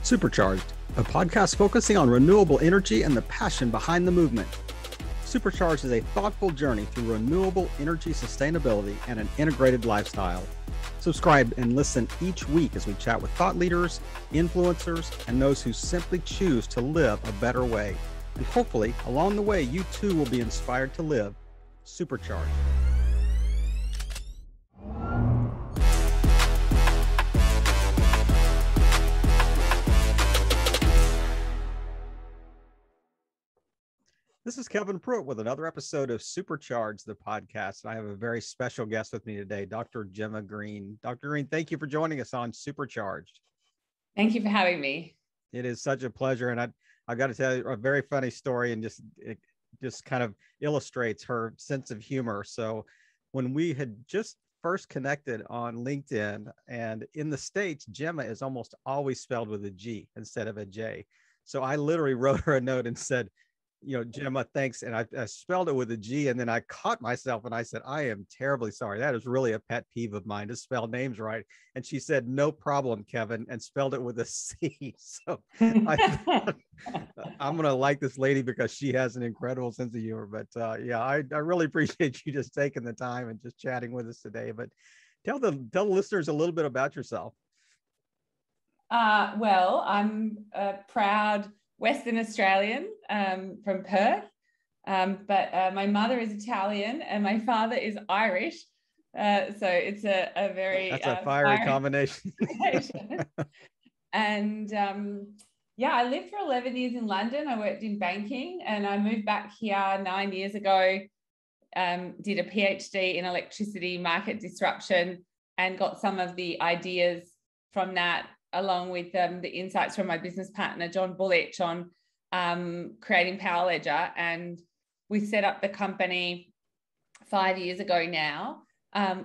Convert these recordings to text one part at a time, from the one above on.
Supercharged, a podcast focusing on renewable energy and the passion behind the movement. Supercharged is a thoughtful journey through renewable energy sustainability and an integrated lifestyle. Subscribe and listen each week as we chat with thought leaders, influencers, and those who simply choose to live a better way. And hopefully, along the way, you too will be inspired to live supercharged. This is Kevin Pruitt with another episode of Supercharged, the podcast. And I have a very special guest with me today, Dr. Jemma Green. Dr. Green, thank you for joining us on Supercharged. Thank you for having me. It is such a pleasure. And I've got to tell you a very funny story, and it just kind of illustrates her sense of humor. So when we had just first connected on LinkedIn, and in the States, Jemma is almost always spelled with a G instead of a J. So I literally wrote her a note and said, Jemma, thanks. And I spelled it with a G, and then I caught myself and I said, I am terribly sorry. That is really a pet peeve of mine, to spell names right. And she said, no problem, Kevin, and spelled it with a C. So I'm going to like this lady because she has an incredible sense of humor. But I really appreciate you just taking the time and just chatting with us today. But tell the listeners a little bit about yourself. Well, I'm a proud Western Australian from Perth, but my mother is Italian and my father is Irish, so it's a very that's a fiery combination. And I lived for 11 years in London. I worked in banking, and I moved back here 9 years ago, did a PhD in electricity market disruption, and got some of the ideas from that, along with the insights from my business partner, John Bullich, on creating Powerledger. And we set up the company 5 years ago now,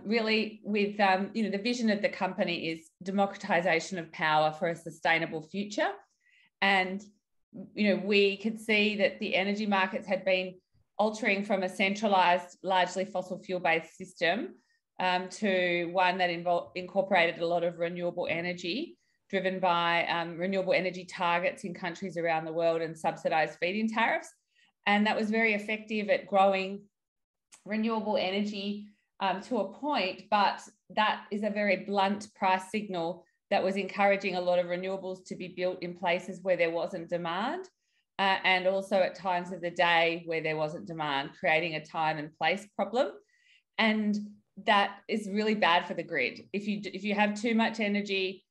really with, the vision of the company is democratization of power for a sustainable future. And, we could see that the energy markets had been altering from a centralized, largely fossil fuel-based system to one that incorporated a lot of renewable energy, driven by renewable energy targets in countries around the world and subsidized feed-in tariffs. And that was very effective at growing renewable energy to a point, but that is a very blunt price signal that was encouraging a lot of renewables to be built in places where there wasn't demand, and also at times of the day where there wasn't demand, creating a time and place problem. And that is really bad for the grid. If you have too much energy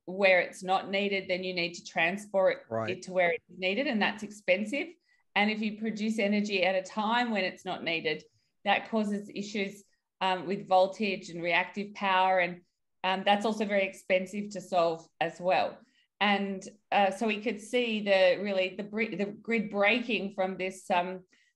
where it's not needed, then you need to transport it to where it's needed, and that's expensive. And if you produce energy at a time when it's not needed, that causes issues with voltage and reactive power, and that's also very expensive to solve as well. And so we could see the grid breaking from this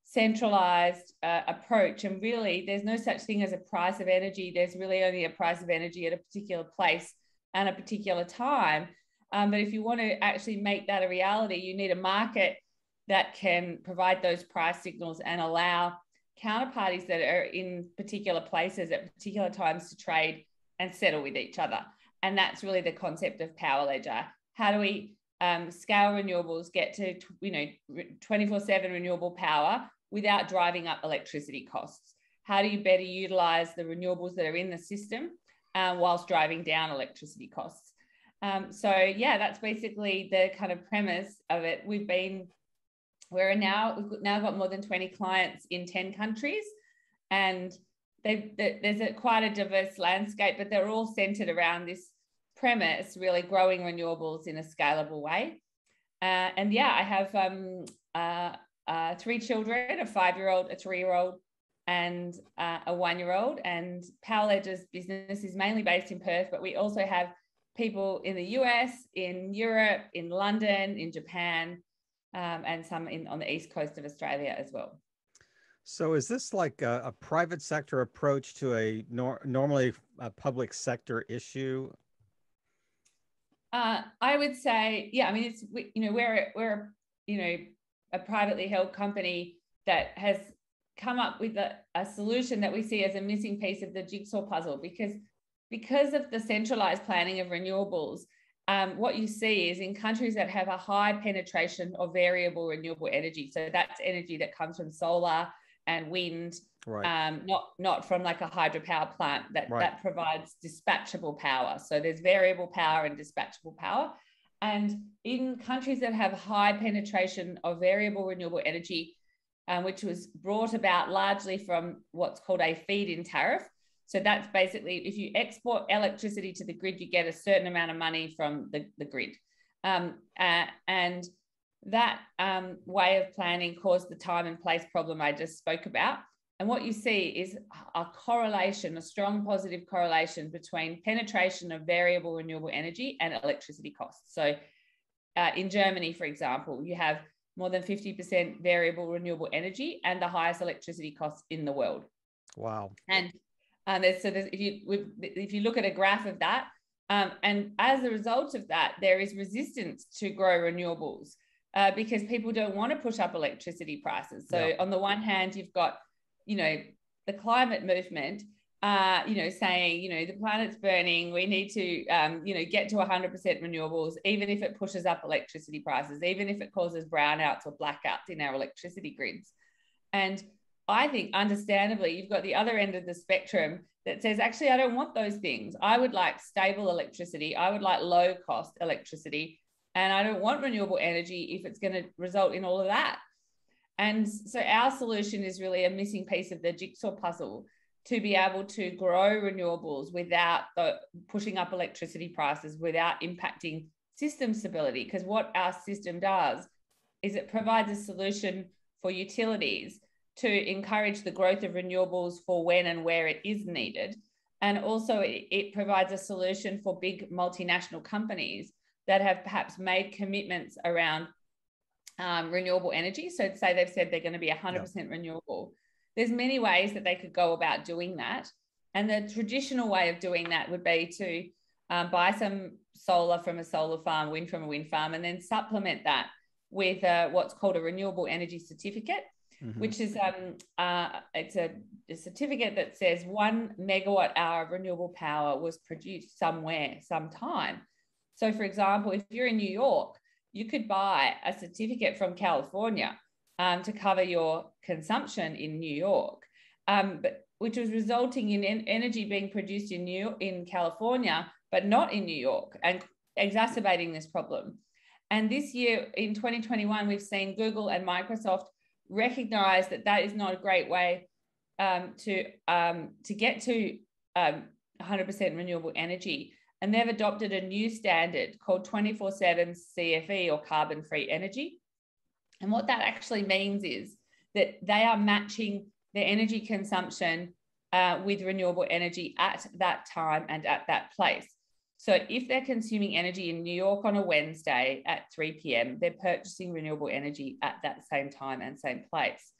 centralized approach. And really, there's no such thing as a price of energy. There's really only a price of energy at a particular place and a particular time. But if you want to actually make that a reality, you need a market that can provide those price signals and allow counterparties that are in particular places at particular times to trade and settle with each other. And that's really the concept of Powerledger. How do we scale renewables, get to 24/7 renewable power without driving up electricity costs? How do you better utilize the renewables that are in the system whilst driving down electricity costs? That's basically the kind of premise of it. We've now got more than 20 clients in 10 countries, and there's quite a diverse landscape, but they're all centered around this premise, really growing renewables in a scalable way. I have 3 children, a 5-year-old, a 3-year-old, and a 1-year-old. And Powerledger's business is mainly based in Perth, but we also have people in the US, in Europe, in London, in Japan, and some on the east coast of Australia as well. So is this like a private sector approach to a normally a public sector issue? I would say, we're a privately held company that has come up with a solution that we see as a missing piece of the jigsaw puzzle, because of the centralized planning of renewables what you see is in countries that have a high penetration of variable renewable energy, so that's energy that comes from solar and wind, right. not from like a hydropower plant Right. that provides dispatchable power. So there's variable power and dispatchable power. And in countries that have high penetration of variable renewable energy, which was brought about largely from what's called a feed-in tariff. So that's basically, if you export electricity to the grid, you get a certain amount of money from the grid. And that way of planning caused the time and place problem I just spoke about. And what you see is a correlation, a strong positive correlation between penetration of variable renewable energy and electricity costs. So in Germany, for example, you have more than 50% variable renewable energy and the highest electricity costs in the world. Wow. And if you look at a graph of that, and as a result of that, there is resistance to grow renewables because people don't want to push up electricity prices. So on the one hand, you've got, the climate movement, saying, the planet's burning, we need to, get to 100% renewables, even if it pushes up electricity prices, even if it causes brownouts or blackouts in our electricity grids. And I think, understandably, you've got the other end of the spectrum that says, actually, I don't want those things. I would like stable electricity. I would like low cost electricity. And I don't want renewable energy if it's going to result in all of that. And so our solution is really a missing piece of the jigsaw puzzle to be able to grow renewables without pushing up electricity prices, without impacting system stability. Because what our system does is it provides a solution for utilities to encourage the growth of renewables for when and where it is needed. And also it provides a solution for big multinational companies that have perhaps made commitments around renewable energy. So say they've said they're going to be 100% renewable. There's many ways that they could go about doing that. And the traditional way of doing that would be to buy some solar from a solar farm, wind from a wind farm, and then supplement that with what's called a renewable energy certificate, which is it's a certificate that says 1 megawatt hour of renewable power was produced somewhere, sometime. So for example, if you're in New York, you could buy a certificate from California to cover your consumption in New York, but which was resulting in energy being produced in California, but not in New York, and exacerbating this problem. And this year, in 2021, we've seen Google and Microsoft recognize that that is not a great way to get to 100% renewable energy. And they've adopted a new standard called 24/7 CFE, or carbon-free energy. And what that actually means is that they are matching their energy consumption with renewable energy at that time and at that place. So if they're consuming energy in New York on a Wednesday at 3 p.m., they're purchasing renewable energy at that same time and same place.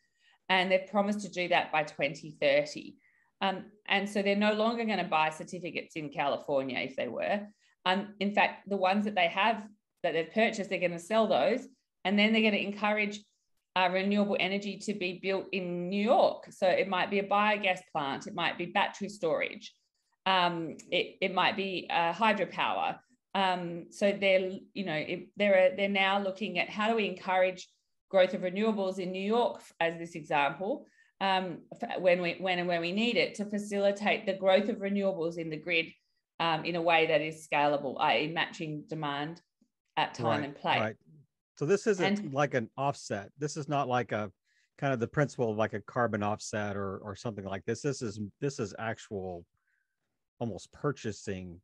And they've promised to do that by 2030. And so they're no longer going to buy certificates in California if they were. In fact, the ones that they have, that they've purchased, they're going to sell those. And then they're going to encourage renewable energy to be built in New York. So it might be a biogas plant. It might be battery storage. It might be hydropower. So they're now looking at how do we encourage growth of renewables in New York, as this example, when and where we need it, to facilitate the growth of renewables in the grid in a way that is scalable, i.e. matching demand at time and place. Right. So this isn't like an offset. This is not like a kind of the principle of like a carbon offset or something like this. This is actual almost purchasing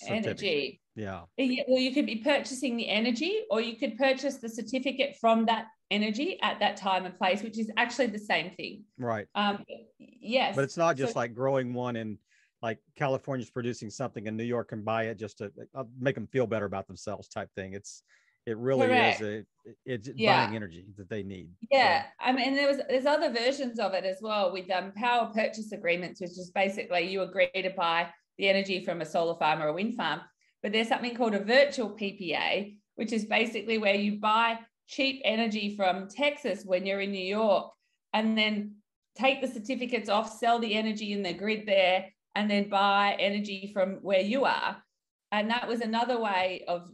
energy. Yeah. Well, you could be purchasing the energy, or you could purchase the certificate from that energy at that time and place, which is actually the same thing. Right. Yes. But it's not just like growing one in like California's producing something and New York can buy it just to make them feel better about themselves type thing. It really Correct. it's buying energy that they need. Yeah. So. I mean, there's other versions of it as well with power purchase agreements, which is basically you agree to buy the energy from a solar farm or a wind farm. But there's something called a virtual PPA, which is basically where you buy cheap energy from Texas when you're in New York, and then take the certificates off, sell the energy in the grid there, and then buy energy from where you are. And that was another way of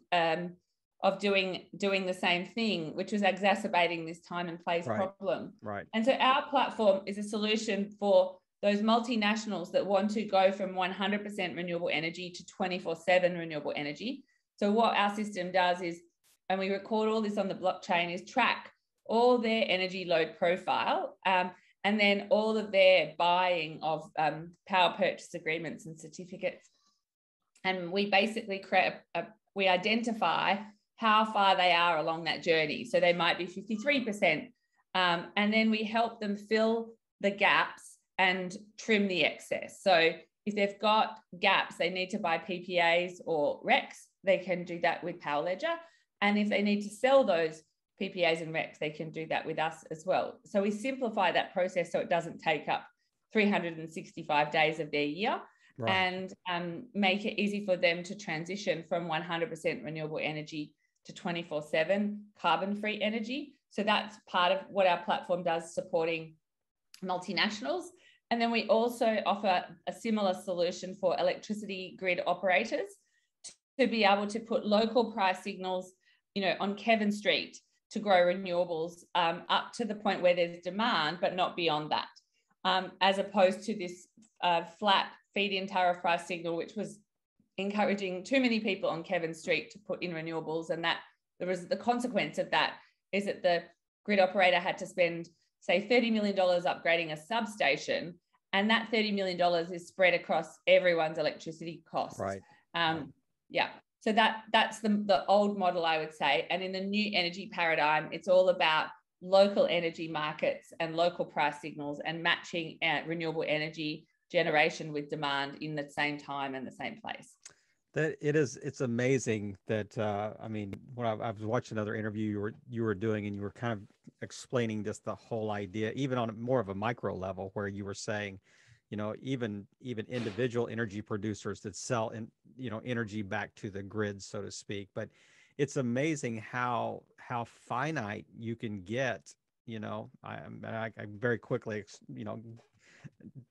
doing the same thing, which was exacerbating this time and place problem. Right. And so our platform is a solution for those multinationals that want to go from 100% renewable energy to 24/7 renewable energy. So what our system does is, and we record all this on the blockchain, is track all their energy load profile, and then all of their buying of power purchase agreements and certificates. And we basically we identify how far they are along that journey. So they might be 53%. And then we help them fill the gaps and trim the excess. So if they've got gaps, they need to buy PPAs or RECs, they can do that with Powerledger. And if they need to sell those PPAs and RECs, they can do that with us as well. So we simplify that process so it doesn't take up 365 days of their year. Right. And make it easy for them to transition from 100% renewable energy to 24/7 carbon-free energy. So that's part of what our platform does, supporting multinationals. And then we also offer a similar solution for electricity grid operators to be able to put local price signals, on Kevin Street to grow renewables up to the point where there's demand, but not beyond that, as opposed to this flat feed-in tariff price signal, which was encouraging too many people on Kevin Street to put in renewables. And that the consequence of that is that the grid operator had to spend, say, $30 million upgrading a substation, and that $30 million is spread across everyone's electricity costs. Right. Yeah. So that's the old model, I would say. And in the new energy paradigm, it's all about local energy markets and local price signals and matching renewable energy generation with demand in the same time and the same place. It's amazing that when I was watching another interview you were doing, and you were kind of explaining just the whole idea, even on more of a micro level, where you were saying, even individual energy producers that sell energy back to the grid, so to speak. But it's amazing how finite you can get. I very quickly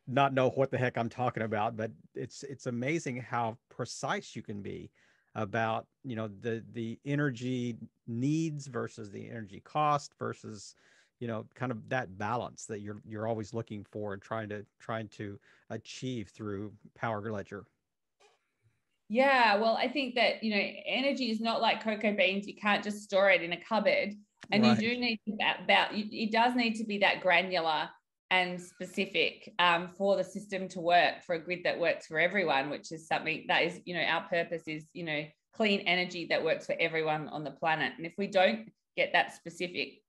not know what the heck I'm talking about, but it's amazing how precise you can be about the energy needs versus the energy cost versus kind of that balance that you're always looking for and trying to achieve through Powerledger. Yeah, well, I think that energy is not like cocoa beans. You can't just store it in a cupboard, and right. You do need to it does need to be that granular and specific for the system to work, for a grid that works for everyone, which is something that is, our purpose is, clean energy that works for everyone on the planet. And if we don't get that specific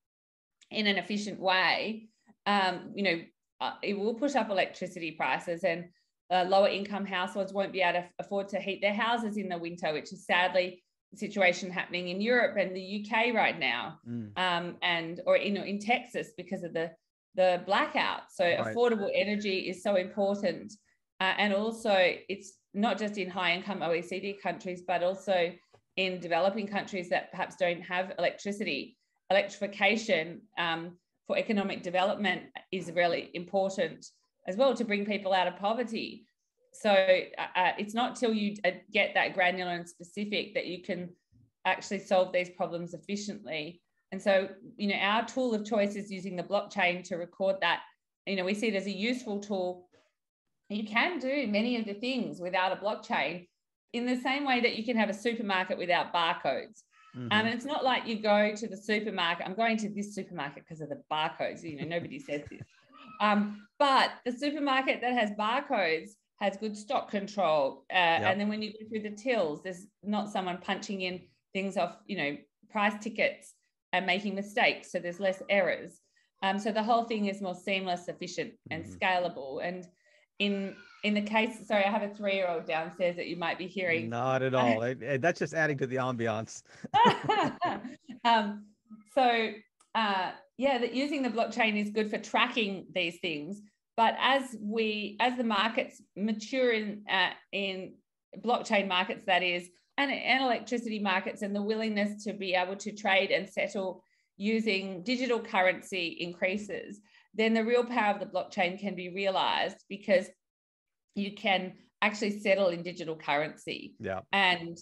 in an efficient way, it will push up electricity prices, and lower income households won't be able to afford to heat their houses in the winter, which is sadly the situation happening in Europe and the UK right now, or in Texas because of the blackout. So right. Affordable energy is so important. And also it's not just in high income OECD countries, but also in developing countries that perhaps don't have electricity. Electrification for economic development is really important as well, to bring people out of poverty. So it's not till you get that granular and specific that you can actually solve these problems efficiently. And so, our tool of choice is using the blockchain to record that. We see it as a useful tool. You can do many of the things without a blockchain, in the same way that you can have a supermarket without barcodes. Mm-hmm. And it's not like you go to the supermarket. I'm going to this supermarket because of the barcodes. Nobody says this. But the supermarket that has barcodes has good stock control. Yep. And then when you go through the tills, there's not someone punching in things off, price tickets and making mistakes. So there's less errors. So the whole thing is more seamless, efficient, and scalable. And in the case, sorry, I have a 3-year-old downstairs that you might be hearing. Not at all. That's just adding to the ambiance. That using the blockchain is good for tracking these things. But as the markets mature in blockchain markets, that is, and electricity markets, and the willingness to be able to trade and settle using digital currency increases, then the real power of the blockchain can be realized, because you can actually settle in digital currency. Yeah. And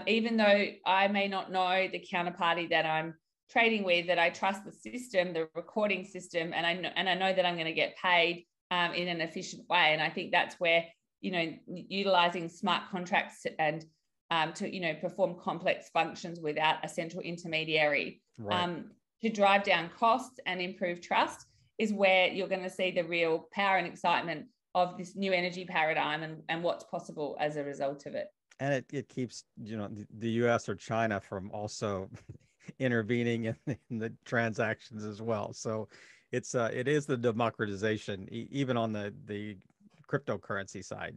even though I may not know the counterparty that I'm trading with, that I trust the system, the recording system, and I know that I'm going to get paid in an efficient way. And I think that's where, utilizing smart contracts and to, perform complex functions without a central intermediary, right. to drive down costs and improve trust, is where you're going to see the real power and excitement of this new energy paradigm and what's possible as a result of it. And it keeps, the US or China from also intervening in the transactions as well. So it is the democratization, even on the cryptocurrency side,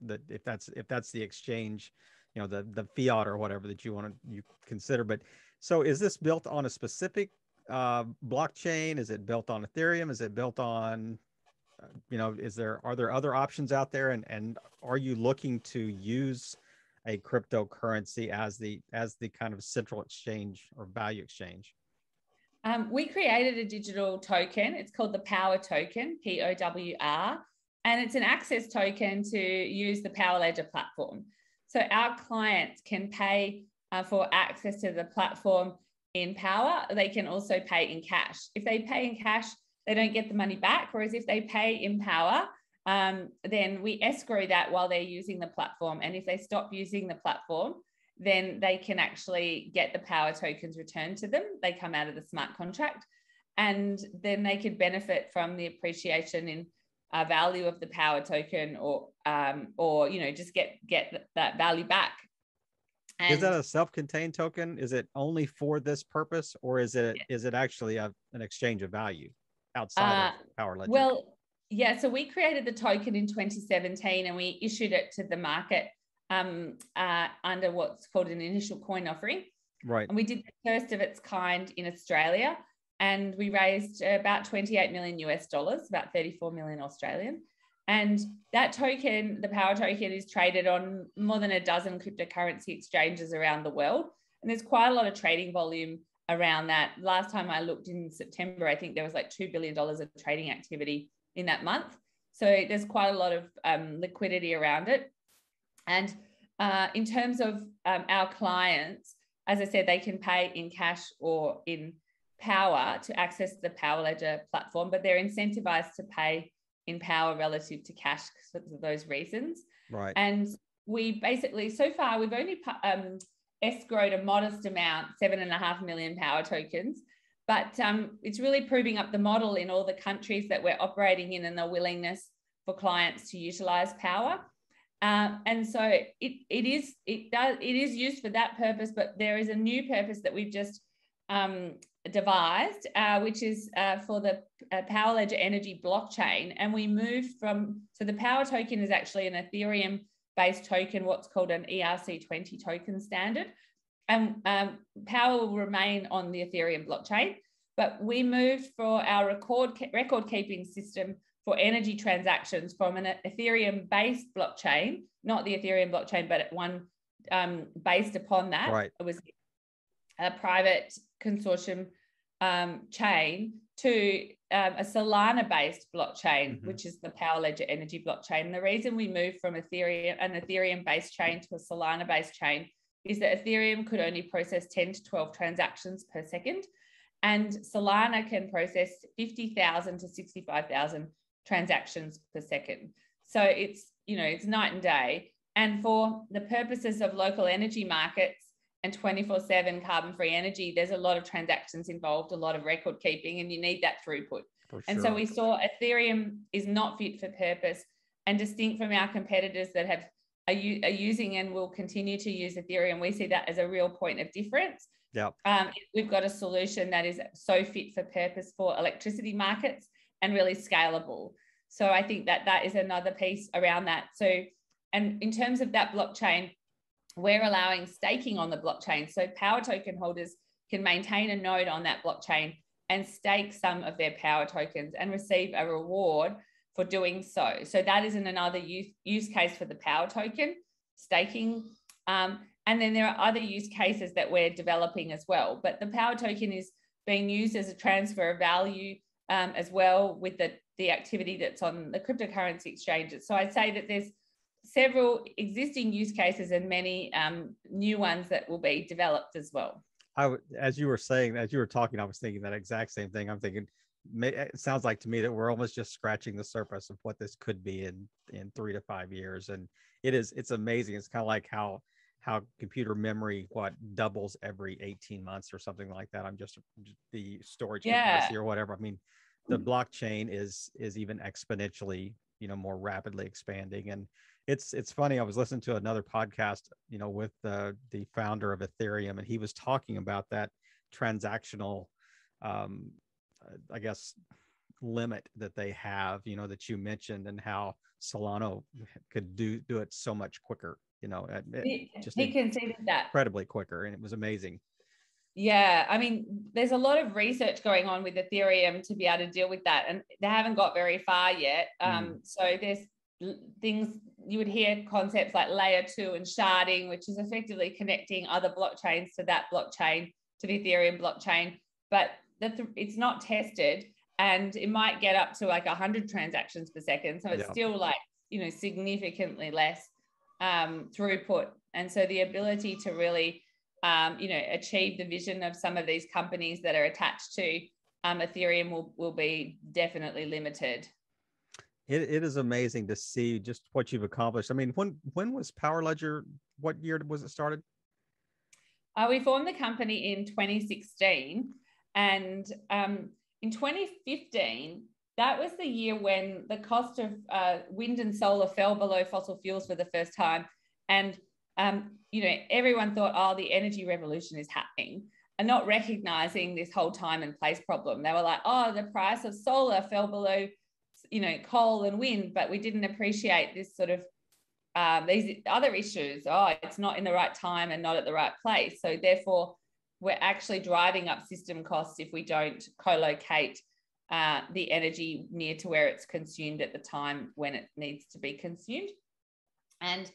that if that's the exchange, the fiat or whatever that you consider. But so is this built on a specific blockchain? Is it built on Ethereum? Is it built on, are there other options out there? And are you looking to use a cryptocurrency as the kind of central exchange or value exchange? We created a digital token. It's called the POWR token, POWR, and it's an access token to use the Powerledger platform. So our clients can pay for access to the platform in POWR. They can also pay in cash. If they pay in cash, they don't get the money back. Whereas if they pay in POWR, then we escrow that while they're using the platform. And if they stop using the platform, then they can actually get the POWR tokens returned to them. They come out of the smart contract, and then they could benefit from the appreciation in value of the POWR token, or just get that value back. And is that a self-contained token? Is it only for this purpose, or is it actually an exchange of value outside of Powerledger? Well, yeah. So we created the token in 2017, and we issued it to the market under what's called an initial coin offering. Right. And we did the first of its kind in Australia, and we raised about 28 million US dollars, about 34 million Australian. And that token, the POWR token, is traded on more than a dozen cryptocurrency exchanges around the world. And there's quite a lot of trading volume around that. Last time I looked in September, I think there was like $2 billion of trading activity in that month. So there's quite a lot of liquidity around it. And in terms of our clients, as I said, they can pay in cash or in POWR to access the Powerledger platform, but they're incentivized to pay in POWR relative to cash for those reasons. Right. And we basically, so far, we've only escrowed a modest amount, 7.5 million POWR tokens, but it's really proving up the model in all the countries that we're operating in, and the willingness for clients to utilize POWR. And so it is used for that purpose, but there is a new purpose that we've just devised, which is for the Powerledger energy blockchain. And we moved so the POWR token is actually an Ethereum based token, what's called an ERC20 token standard. And POWR will remain on the Ethereum blockchain, but we moved for our record keeping system for energy transactions from an Ethereum-based blockchain, not the Ethereum blockchain, but one based upon that. Right. It was a private consortium chain to a Solana-based blockchain, which is the Powerledger energy blockchain. And the reason we moved from an Ethereum-based chain to a Solana-based chain is that Ethereum could only process 10 to 12 transactions per second, and Solana can process 50,000 to 65,000 transactions per second. So it's night and day. And for the purposes of local energy markets and 24/7 carbon-free energy, there's a lot of transactions involved, a lot of record keeping, and you need that throughput. For sure. And so we saw Ethereum is not fit for purpose, and distinct from our competitors that are using and will continue to use Ethereum. We see that as a real point of difference. Yeah. We've got a solution that is so fit for purpose for electricity markets and really scalable. So I think that is another piece around that. So, and in terms of that blockchain, we're allowing staking on the blockchain. So POWR token holders can maintain a node on that blockchain and stake some of their POWR tokens and receive a reward for doing so. So that is another use case for the POWR token, staking. And then there are other use cases that we're developing as well. But the POWR token is being used as a transfer of value as well with the activity that's on the cryptocurrency exchanges. So I'd say that there's several existing use cases and many new ones that will be developed as well. As you were saying, as you were talking, I was thinking that exact same thing. I'm thinking, it sounds like to me that we're almost just scratching the surface of what this could be in 3 to 5 years. And it's amazing. It's kind of like how computer memory, doubles every 18 months or something like that. I'm just the storage capacity or whatever. I mean, the blockchain is even exponentially, more rapidly expanding. And it's funny. I was listening to another podcast, with the founder of Ethereum, and he was talking about that transactional, I guess, limit that they have, that you mentioned, and how Solana could do it so much quicker. He conceded that incredibly quicker, and it was amazing. Yeah, I mean, there's a lot of research going on with Ethereum to be able to deal with that, and they haven't got very far yet. So there's things you would hear, concepts like layer 2 and sharding, which is effectively connecting other blockchains to that blockchain, to the Ethereum blockchain, but it's not tested, and it might get up to like 100 transactions per second. So it's still like, significantly less throughput. And so the ability to really, achieve the vision of some of these companies that are attached to Ethereum will be definitely limited. It is amazing to see just what you've accomplished. I mean, when was Powerledger? What year was it started? We formed the company in 2016, and in 2015, that was the year when the cost of wind and solar fell below fossil fuels for the first time. And, everyone thought, oh, the energy revolution is happening, and not recognizing this whole time and place problem. They were like, oh, the price of solar fell below, coal and wind, but we didn't appreciate this sort of these other issues. Oh, it's not in the right time and not at the right place. So therefore, we're actually driving up system costs if we don't co-locate the energy near to where it's consumed at the time when it needs to be consumed. And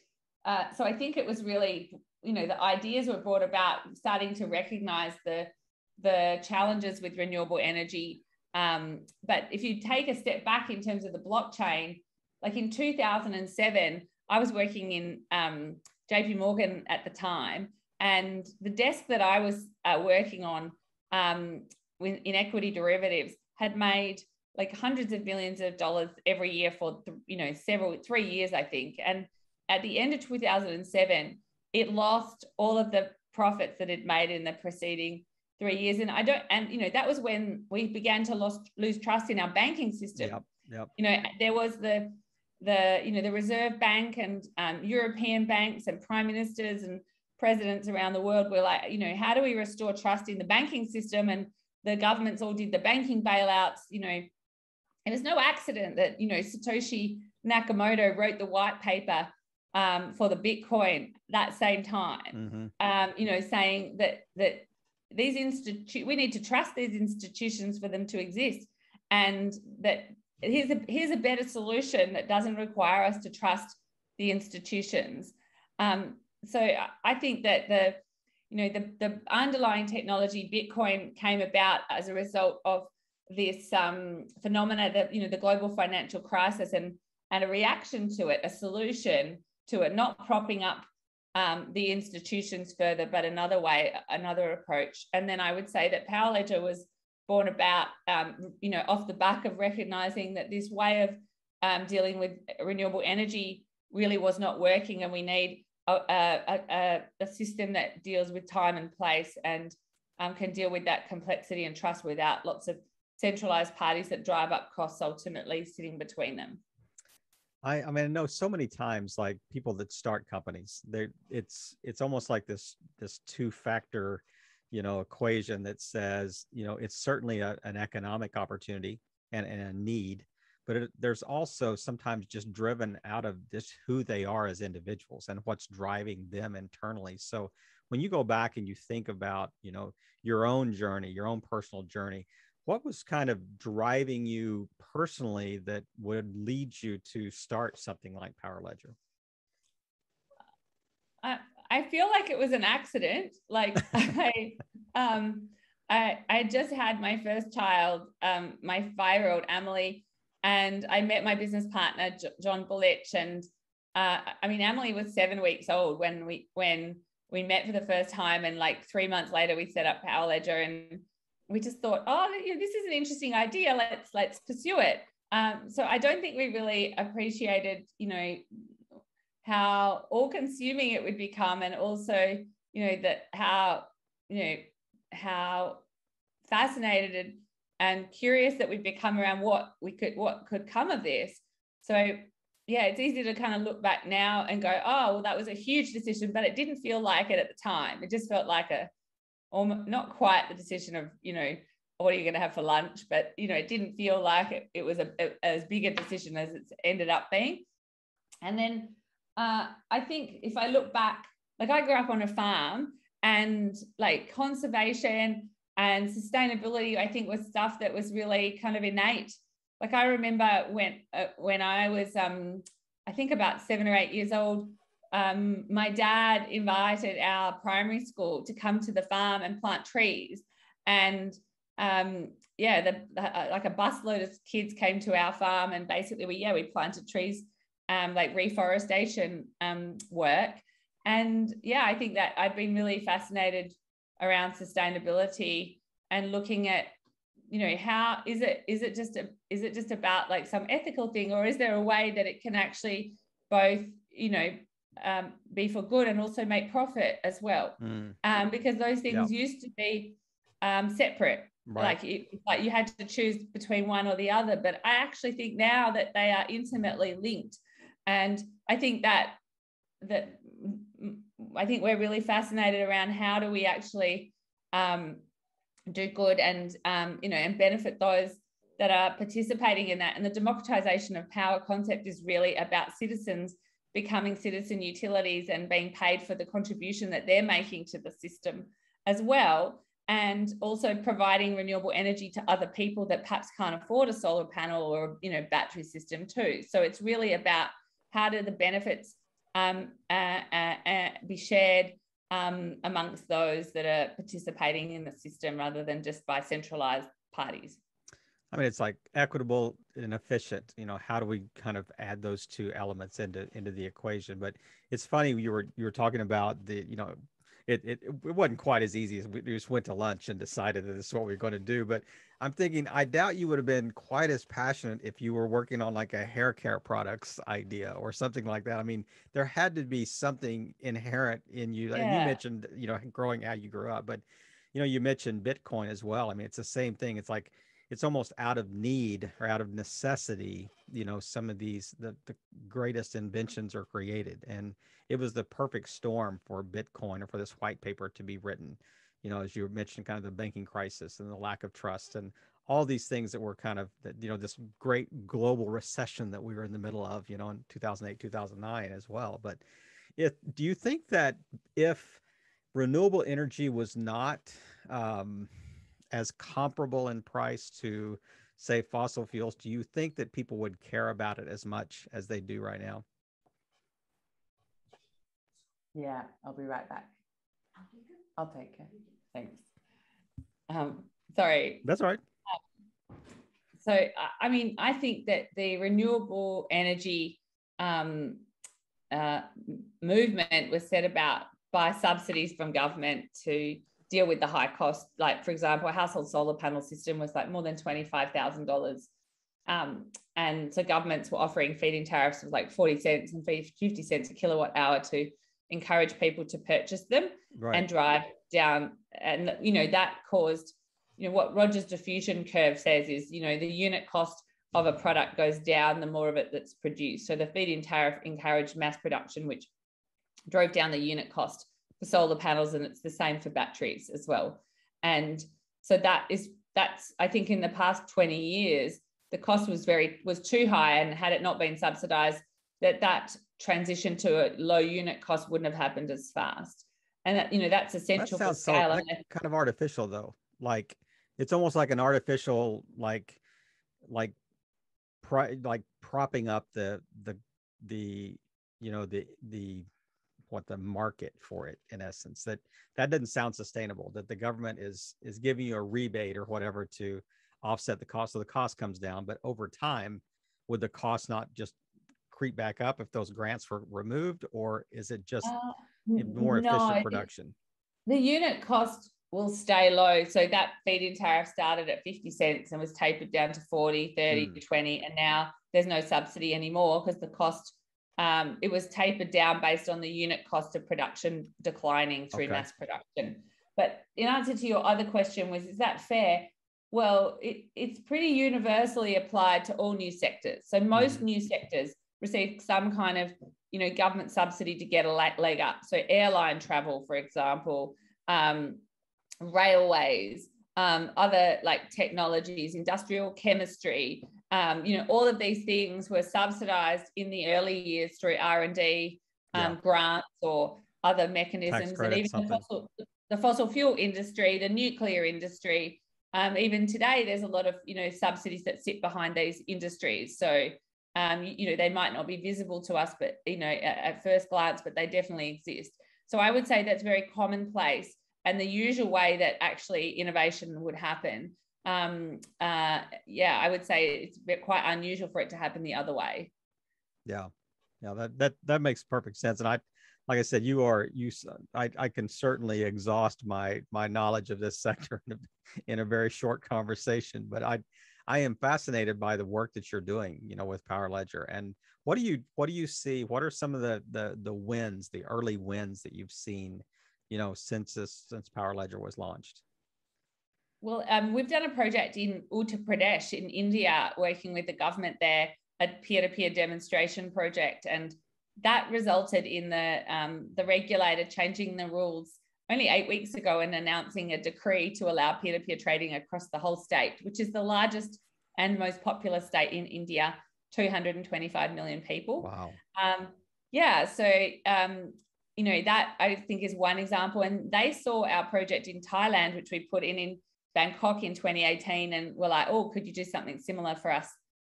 so I think it was really, the ideas were brought about starting to recognize the challenges with renewable energy. But if you take a step back in terms of the blockchain, like in 2007, I was working in JP Morgan at the time, and the desk that I was working on in equity derivatives had made like hundreds of millions of dollars every year for 3 years, I think. And at the end of 2007, it lost all of the profits that it made in the preceding 3 years. And that was when we began to lose trust in our banking system. Yep. There was the Reserve Bank and European banks and prime ministers and presidents around the world were like, how do we restore trust in the banking system? And the governments all did the banking bailouts. It was no accident that, Satoshi Nakamoto wrote the white paper for the Bitcoin that same time, saying that we need to trust these institutions for them to exist, and that here's a better solution that doesn't require us to trust the institutions. So I think that the underlying technology, Bitcoin, came about as a result of this phenomena that, the global financial crisis, and a reaction to it, a solution to it, not propping up the institutions further, but another approach. And then I would say that Powerledger was born about, off the back of recognizing that this way of dealing with renewable energy really was not working, and we need a system that deals with time and place and can deal with that complexity and trust without lots of centralized parties that drive up costs ultimately sitting between them. I mean, I know so many times, like people that start companies, it's almost like this two-factor, equation that says, it's certainly an economic opportunity and a need, but there's also sometimes just driven out of just who they are as individuals and what's driving them internally. So when you go back and you think about, your own journey, your own personal journey, what was kind of driving you personally that would lead you to start something like Powerledger? I feel like it was an accident. Like I just had my first child, my 5-year-old Emily, and I met my business partner, John Bullich, and I mean, Emily was 7 weeks old when we met for the first time, and like 3 months later we set up Powerledger, and we just thought, oh, this is an interesting idea. Let's pursue it. So I don't think we really appreciated, how all-consuming it would become, and also, that how fascinated and curious that we'd become around what could come of this. So yeah, it's easy to kind of look back now and go, oh, well, that was a huge decision, but it didn't feel like it at the time. It just felt like not quite the decision of, what are you going to have for lunch? But, it didn't feel like it was as big a decision as it's ended up being. And then I think if I look back, like I grew up on a farm, and like conservation and sustainability, I think, was stuff that was really kind of innate. Like I remember when I was, I think about 7 or 8 years old, my dad invited our primary school to come to the farm and plant trees. And like a busload of kids came to our farm, and basically we planted trees, like reforestation work. And yeah, I think that I've been really fascinated around sustainability and looking at, how is it just about like some ethical thing, or is there a way that it can actually both, be for good and also make profit as well? Because those things used to be separate. Right. Like you had to choose between one or the other, but I actually think now that they are intimately linked. And I think I think we're really fascinated around how do we actually do good and and benefit those that are participating in that. And the democratization of power concept is really about citizens becoming citizen utilities and being paid for the contribution that they're making to the system as well, and also providing renewable energy to other people that perhaps can't afford a solar panel or battery system too. So it's really about how do the benefits be shared amongst those that are participating in the system, rather than just by centralized parties. I mean, it's like equitable and efficient. How do we kind of add those two elements into the equation? But it's funny, you were talking about the, it wasn't quite as easy as we just went to lunch and decided that this is what we are going to do. But I'm thinking, I doubt you would have been quite as passionate if you were working on like a hair care products idea or something like that. I mean, there had to be something inherent in you. And you mentioned, growing how you grew up, but, you mentioned Bitcoin as well. I mean, it's the same thing. It's like, it's almost out of need or out of necessity. Some of these, the greatest inventions are created, and it was the perfect storm for Bitcoin, or for this white paper to be written, as you mentioned, kind of the banking crisis and the lack of trust and all these things that were kind of, this great global recession that we were in the middle of, in 2008, 2009 as well. But do you think that if renewable energy was not as comparable in price to, say, fossil fuels, do you think that people would care about it as much as they do right now? Yeah, I'll be right back. I'll take it. Thanks. Sorry. That's all right. So, I mean, I think that the renewable energy movement was set about by subsidies from government to deal with the high cost. Like, for example, a household solar panel system was like more than $25,000. And so governments were offering feed-in tariffs of like 40 cents and 50 cents a kilowatt hour to encourage people to purchase them, right, and drive down. And, that caused, what Rogers' diffusion curve says is, the unit cost of a product goes down the more of it that's produced. So the feed-in tariff encouraged mass production, which drove down the unit cost for solar panels, and it's the same for batteries as well. And so that's I think in the past 20 years, the cost was too high, and had it not been subsidized, that transition to a low unit cost wouldn't have happened as fast. And that, that's essential for scale. So kind of artificial though. Like, it's almost like an artificial, like propping up the market for it, in essence. That doesn't sound sustainable, that the government is giving you a rebate or whatever to offset the cost. So the cost comes down, but over time, would the cost not just creep back up if those grants were removed, or is it just more efficient No, production? the unit cost will stay low. So that feed-in tariff started at 50 cents and was tapered down to 40, 30, 20, and now there's no subsidy anymore because the cost, it was tapered down based on the unit cost of production declining through mass production. But in answer to your other question was, is that fair? Well, it's pretty universally applied to all new sectors. So most new sectors receive some kind of, government subsidy to get a leg up. So airline travel, for example, railways, other like technologies, industrial chemistry, all of these things were subsidized in the early years through R&D grants or other mechanisms. And even the fossil fuel industry, the nuclear industry, even today, there's a lot of, subsidies that sit behind these industries. So, they might not be visible to us, but, at first glance, but they definitely exist. So I would say that's very commonplace and the usual way that actually innovation would happen. I would say it's quite unusual for it to happen the other way. Yeah, that makes perfect sense. And like I said, I can certainly exhaust my knowledge of this sector in a very short conversation, but I am fascinated by the work that you're doing, with Powerledger. And what do you see? What are some of the wins, the early wins that you've seen, since Powerledger was launched? Well, we've done a project in Uttar Pradesh in India, working with the government there, a peer-to-peer demonstration project, and that resulted in the regulator changing the rules only 8 weeks ago and announcing a decree to allow peer-to-peer trading across the whole state, which is the largest and most populous state in India, 225 million people. Wow. That I think is one example. And they saw our project in Thailand, which we put in Bangkok in 2018, and were like, oh, could you do something similar for us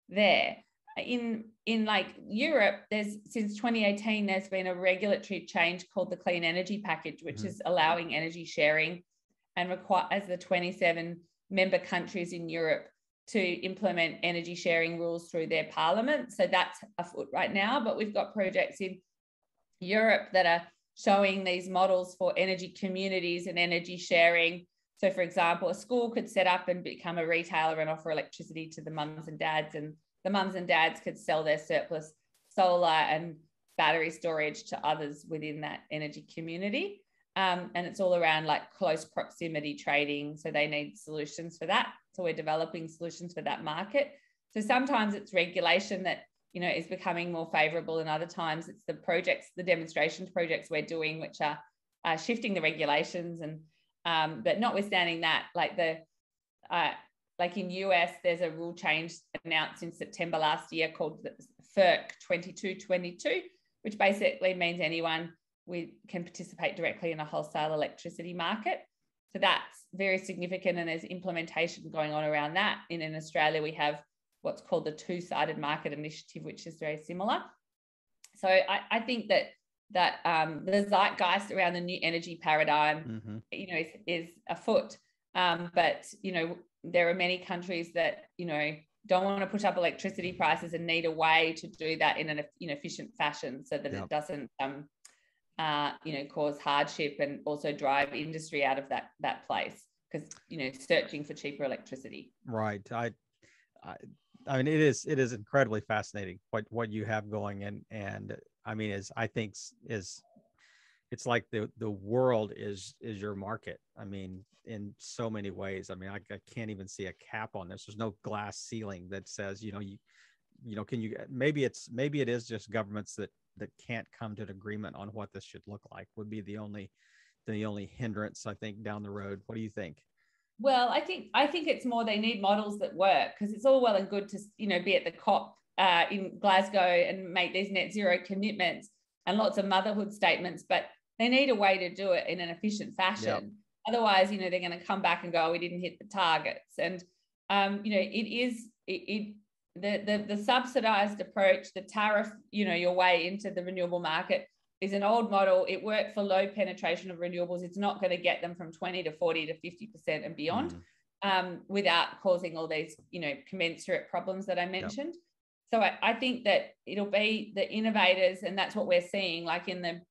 there? In like Europe, since 2018, there's been a regulatory change called the Clean Energy Package, which is allowing energy sharing and requires the 27 member countries in Europe to implement energy sharing rules through their parliament. So that's afoot right now, but we've got projects in Europe that are showing these models for energy communities and energy sharing. So for example, a school could set up and become a retailer and offer electricity to the mums and dads, and the mums and dads could sell their surplus solar and battery storage to others within that energy community. And it's all around like close proximity trading. So they need solutions for that. So we're developing solutions for that market. So sometimes it's regulation that, is becoming more favorable, and other times it's the demonstrations projects we're doing, which are shifting the regulations. And but notwithstanding that, like in US, there's a rule change announced in September last year called the FERC 2222, which basically means anyone can participate directly in a wholesale electricity market. So that's very significant, and there's implementation going on around that. In Australia, we have what's called the Two-Sided Market Initiative, which is very similar. So I think that the zeitgeist around the new energy paradigm, is afoot. But there are many countries that don't want to push up electricity prices and need a way to do that in an efficient fashion, so that it doesn't cause hardship and also drive industry out of that place, because searching for cheaper electricity. Right. I mean, it is incredibly fascinating what you have going, and I mean, it's like the world is your market. I mean, in so many ways. I mean, I can't even see a cap on this. There's no glass ceiling that says, maybe it is just governments that can't come to an agreement on what this should look like would be the only hindrance, I think, down the road. What do you think? Well, I think it's more they need models that work, because it's all well and good to be at the COP in Glasgow and make these net zero commitments and lots of motherhood statements, but they need a way to do it in an efficient fashion. Yep. Otherwise, they're going to come back and go, we didn't hit the targets. And the subsidized approach, the tariff, your way into the renewable market is an old model. It worked for low penetration of renewables. It's not going to get them from 20 to 40 to 50% and beyond, without causing all these, commensurate problems that I mentioned. So I think that it'll be the innovators, and that's what we're seeing. Like in the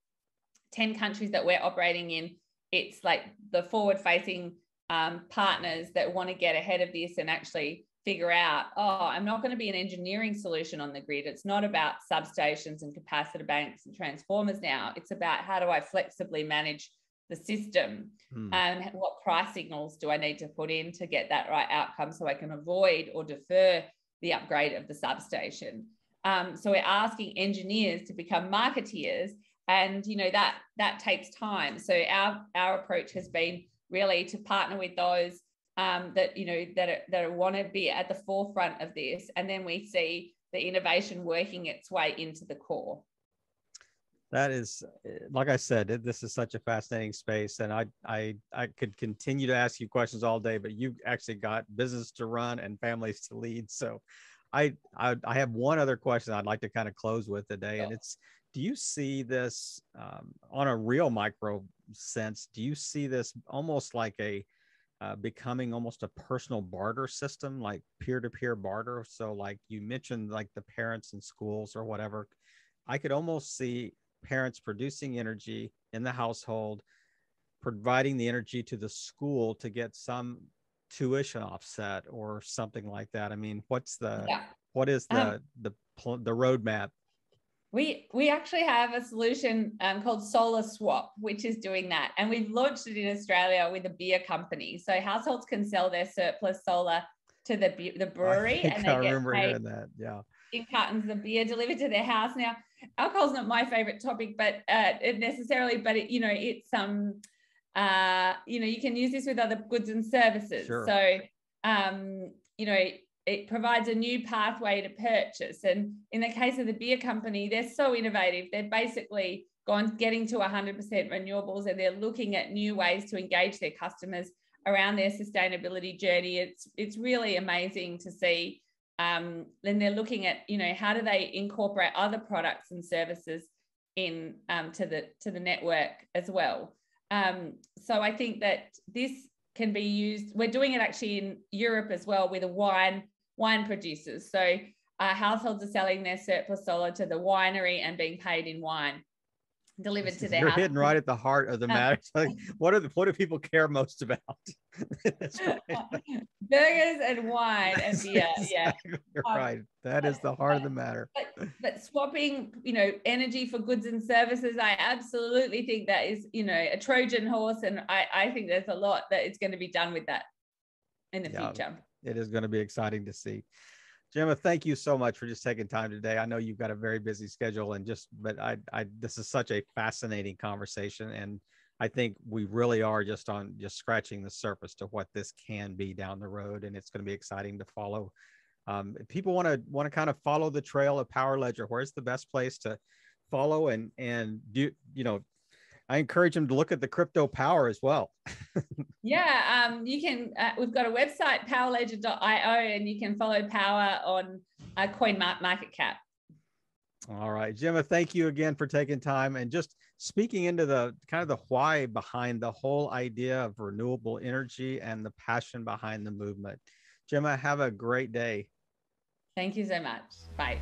10 countries that we're operating in, it's like the forward-facing partners that want to get ahead of this and actually figure out, oh, I'm not going to be an engineering solution on the grid. It's not about substations and capacitor banks and transformers now. It's about how do I flexibly manage the system and what price signals do I need to put in to get that right outcome so I can avoid or defer the upgrade of the substation. So we're asking engineers to become marketeers, and that takes time. So our approach has been really to partner with those that want to be at the forefront of this, and then we see the innovation working its way into the core. That is, like I said, this is such a fascinating space, and I could continue to ask you questions all day, but you've actually got business to run and families to lead. So I have one other question I'd like to kind of close with today, and it's, do you see this on a real micro sense? Do you see this almost like a becoming almost a personal barter system, like peer-to-peer barter? So like you mentioned, like the parents in schools or whatever, I could almost see parents producing energy in the household, providing the energy to the school to get some tuition offset or something like that. I mean, what is the roadmap? We actually have a solution called Solar Swap, which is doing that. And we've launched it in Australia with a beer company. So households can sell their surplus solar to the brewery, and they get paid that. Yeah. In cartons of beer delivered to their house. Now, alcohol's not my favorite topic, but necessarily, but it's you can use this with other goods and services. Sure. So it provides a new pathway to purchase. And in the case of the beer company, they're so innovative. They're basically getting to 100% renewables, and they're looking at new ways to engage their customers around their sustainability journey. It's really amazing to see. Then they're looking at, how do they incorporate other products and services in to the network as well. So I think that this can be used. We're doing it actually in Europe as well with wine producers. So households are selling their surplus solar to the winery and being paid in wine delivered to their house. You're hitting right at the heart of the matter. Like, what do people care most about? Burgers and wine and beer. Exactly. Yeah, you're right. That is the heart of the matter. But swapping, energy for goods and services, I absolutely think that is, a Trojan horse, and I think there's a lot that is going to be done with that in the future. It is going to be exciting to see. Jemma, thank you so much for just taking time today. I know you've got a very busy schedule, but this is such a fascinating conversation, and I think we really are just scratching the surface to what this can be down the road, and it's going to be exciting to follow. If people want to kind of follow the trail of Powerledger, where's the best place to follow and do? I encourage them to look at the crypto POWR as well. Yeah, you can. We've got a website, powerledger.io, and you can follow POWR on CoinMarketCap. All right, Jemma, thank you again for taking time and just speaking into the kind of the why behind the whole idea of renewable energy and the passion behind the movement. Jemma, have a great day. Thank you so much. Bye.